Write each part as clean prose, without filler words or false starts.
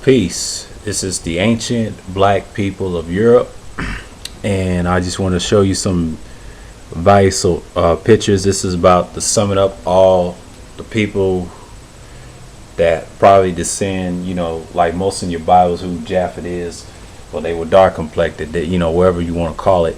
Peace. This is the ancient black people of Europe, and I just want to show you some vital pictures. This is about to sum it up all the people that probably descend, like most in your Bibles, who Japhet is, or they were dark complected, that wherever you want to call it.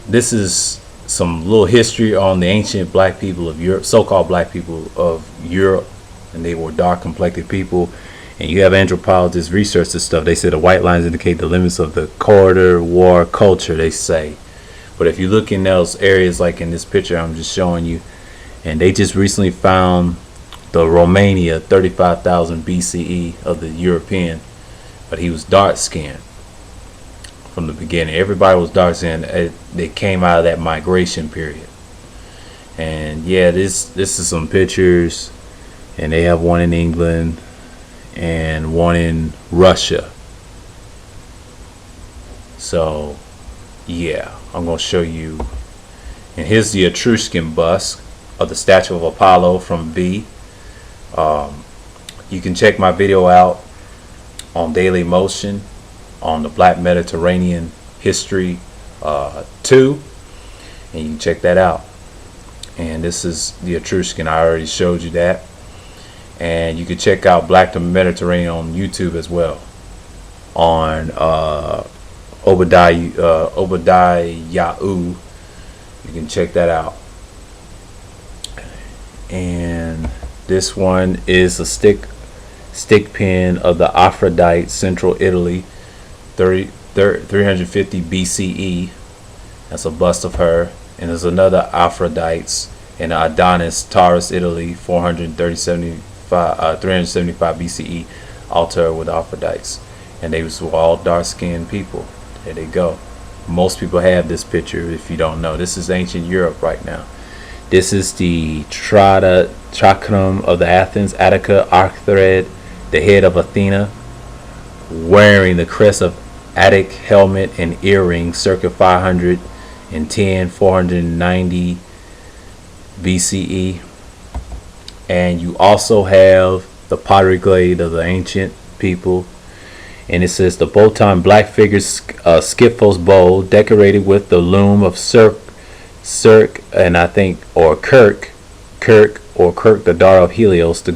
This is some little history on the ancient black people of Europe, so-called black people of Europe, and they were dark complected people. And you have anthropologists research this stuff. They say the white lines indicate the limits of the corridor war culture, they say. But if you look in those areas, like in this picture I'm just showing you, and they just recently found the Romania 35,000 BCE of the European, but he was dark skinned from the beginning. Everybody was dark skinned. They came out of that migration period. And yeah, this is some pictures, and they have one in England and one in Russia. So yeah, I'm gonna show you. And here's the Etruscan bust of the statue of Apollo from V. You can check my video out on Daily Motion on the Black Mediterranean History 2, and you can check that out. And this is the Etruscan. I already showed you that. And you can check out Black the Mediterranean on YouTube as well, on Obadiah Yahoo. You can check that out. And this one is a stick pin of the Aphrodite, Central Italy, 350 BCE. That's a bust of her. And there's another Aphrodites in Adonis, Taurus, Italy, 375 BCE, altar with Aphrodites. And they were all dark-skinned people. There they go. Most people have this picture. If you don't know, this is ancient Europe right now. This is the Trachum of the Athens, Attica, Arcthred, the head of Athena, wearing the crest of Attic helmet and earrings, circa 490 BCE. And you also have the pottery glade of the ancient people, and it says the Botan black figure Skyphos bowl decorated with the loom of Cirque, and I think, or Kirk, the daughter of Helios, the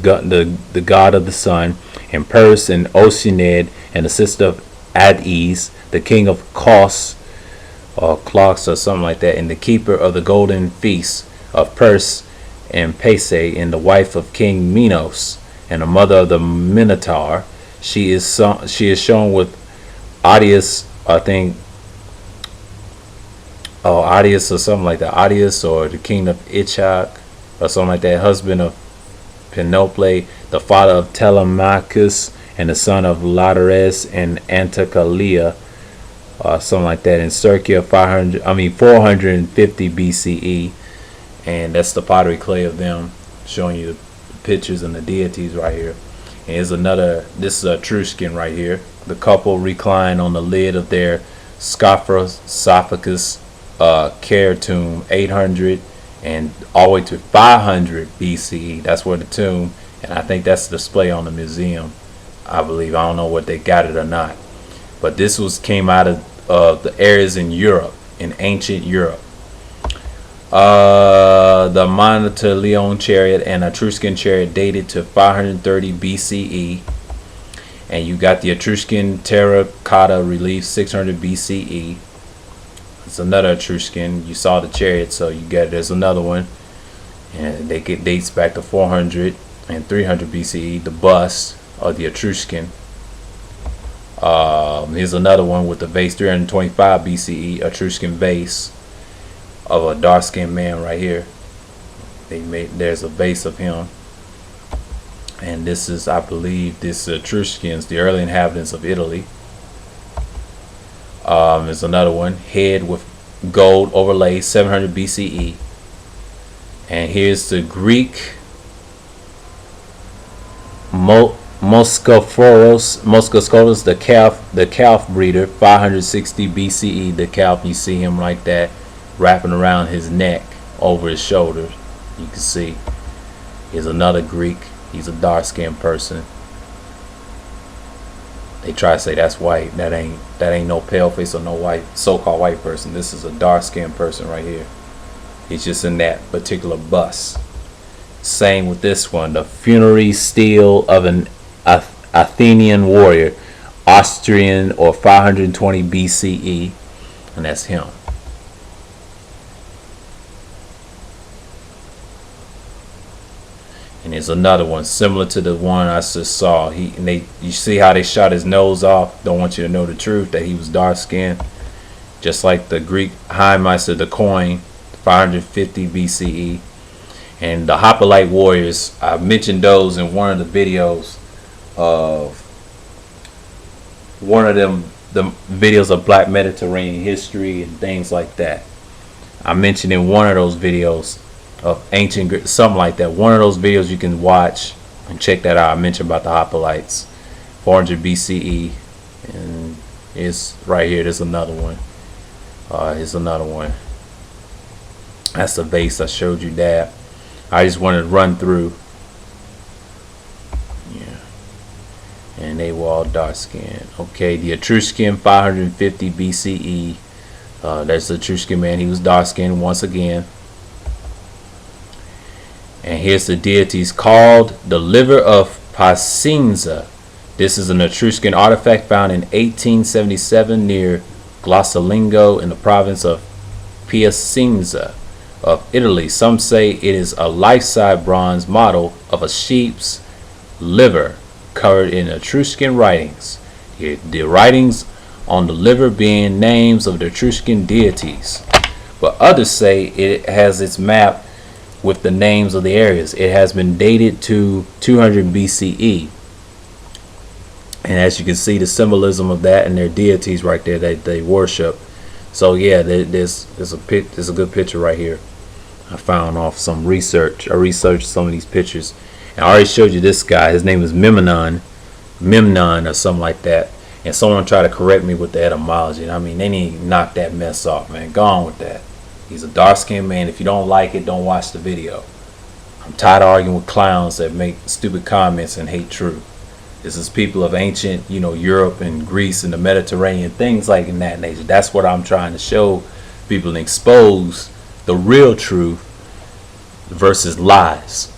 god of the sun, and Perse and Oceanid, and the sister of Ades, the king of Kos, or Clocks or something like that, and the keeper of the golden feast of Perse and Pese, and the wife of King Minos, and the mother of the Minotaur. She is shown with Audius, I think, Audius or something like that, Audius, or the king of Ichak or something like that, husband of Penople, the father of Telemachus, and the son of Lateres and Anticalia, something like that, in circa 450 BCE. And that's the pottery clay of them, showing you the pictures and the deities right here. And here's another. This is Etruscan right here. The couple recline on the lid of their sarcophagus care tomb, 800 and all the way to 500 BCE. That's where the tomb, and I think that's the display on the museum, I believe. I don't know what they got it or not, but this came out of the areas in Europe, in ancient Europe. The Monitor Leon chariot and Etruscan chariot dated to 530 BCE, and you got the Etruscan terracotta relief 600 BCE. It's another Etruscan. You saw the chariot, so you get it. There's another one, and they get dates back to 400 and 300 BCE. The bust of the Etruscan. Here's another one with the vase, 325 BCE, Etruscan vase of a dark-skinned man right here. There's a vase of him, and this is, I believe, this Etruscans, the early inhabitants of Italy. There's another one, head with gold overlay, 700 BCE. And here's the Greek Moschophoros, the calf breeder, 560 BCE. The calf, you see him like that, wrapping around his neck over his shoulders. You can see. Here's another Greek. He's a dark-skinned person. They try to say that's white. That ain't no pale face or no white so-called white person. This is a dark-skinned person right here. He's just in that particular bus. Same with this one, the funerary stele of an Athenian warrior, Austrian or 520 BCE, and that's him. And there's another one similar to the one I just saw. You see how they shot his nose off. Don't want you to know the truth that he was dark skinned, just like the Greek Hindmeister, the coin, 550 BCE, and the Hoplite warriors. I mentioned those in one of the videos of the videos of Black Mediterranean history and things like that. I mentioned in one of those videos of ancient something like that. One of those videos you can watch and check that out. I mentioned about the Hoplites, 400 BCE, and it's right here. There's another one. Here's another one. That's the vase. I showed you that. I just wanted to run through. Yeah, and they were all dark skinned. Okay, the Etruscan, 550 BCE. That's the Etruscan man. He was dark skinned once again. And here's the deities called the liver of Pacinza. This is an Etruscan artifact found in 1877 near Glossolingo in the province of Piacenza of Italy. Some say it is a life-size bronze model of a sheep's liver covered in Etruscan writings. The writings on the liver being names of the Etruscan deities. But others say it has its map with the names of the areas. It has been dated to 200 BCE. And as you can see, the symbolism of that and their deities right there that they worship. So yeah, there's a good picture right here. I found off some research. I researched some of these pictures. And I already showed you this guy. His name is Memnon or something like that. And someone tried to correct me with the etymology. I mean, they need to knock that mess off, man. Go on with that. He's a dark-skinned man. If you don't like it, don't watch the video. I'm tired of arguing with clowns that make stupid comments and hate truth. This is people of ancient, Europe and Greece and the Mediterranean, things like in that nature. That's what I'm trying to show people and expose the real truth versus lies.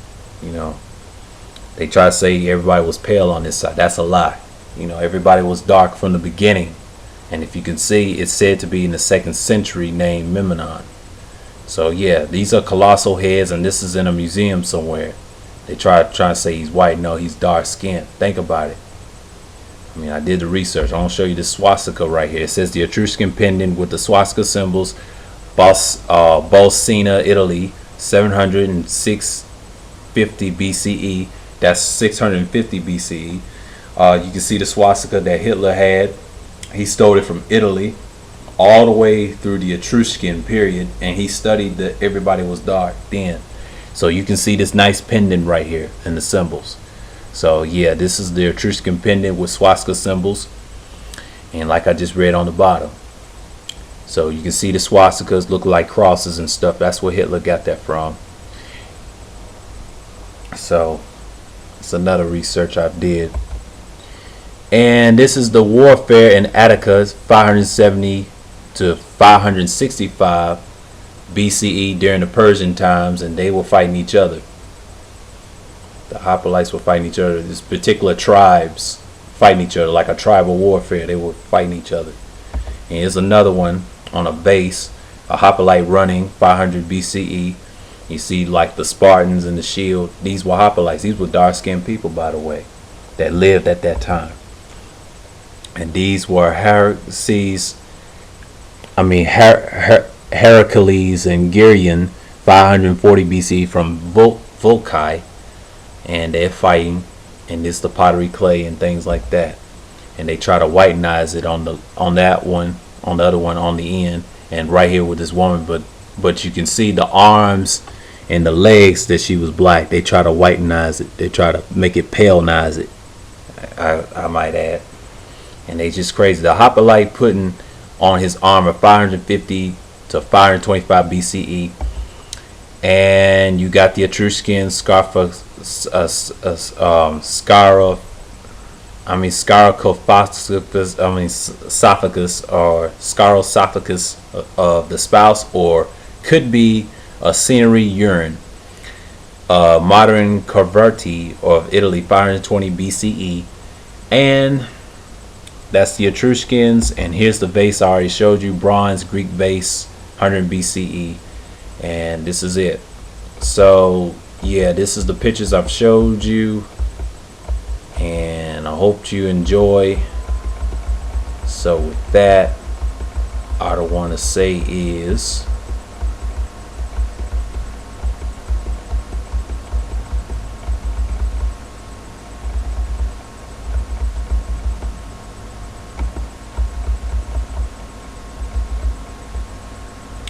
They try to say everybody was pale on this side. That's a lie. Everybody was dark from the beginning. And if you can see, it's said to be in the 2nd century named Memnon. So yeah, these are colossal heads, and this is in a museum somewhere. They try to say he's white. No, he's dark skinned. Think about it. I mean, I did the research. I'll show you the swastika right here. It says the Etruscan pendant with the swastika symbols, Bolsena, Italy, 750 BCE. That's 650 BCE. You can see the swastika that Hitler had. He stole it from Italy all the way through the Etruscan period, and he studied that everybody was dark then. So you can see this nice pendant right here and the symbols. So yeah, this is the Etruscan pendant with swastika symbols, and like I just read on the bottom. So you can see the swastikas look like crosses and stuff. That's where Hitler got that from. So it's another research I did. And this is the warfare in Attica, 570 to 565 BCE during the Persian times, and they were fighting each other. The Hoplites were fighting each other. These particular tribes fighting each other, like a tribal warfare. They were fighting each other. And here's another one on a base, a Hoplite running, 500 BCE. You see like the Spartans and the shield. These were Hoplites. These were dark-skinned people, by the way, that lived at that time. And these were Heracles and Geryon, 540 BC from Volcae, and they're fighting, and this the pottery clay and things like that. And they try to whitenize it on that one, on the other one on the end, and right here with this woman, but you can see the arms and the legs that she was black. They try to whitenize it. They try to make it palenize it. I might add. And they just crazy. The Hoplite putting on his armor 550 to 525 BCE, and you got the Etruscan Scaracophagus, esophagus, or Scarosophagus of the spouse, or could be a scenery urine. Modern Converti of Italy, 520 BCE, and that's the Etruscans. And here's the vase I already showed you, bronze Greek vase, 100 BCE, and this is it. So yeah, this is the pictures I've showed you, and I hope you enjoy. So with that, all I want to say is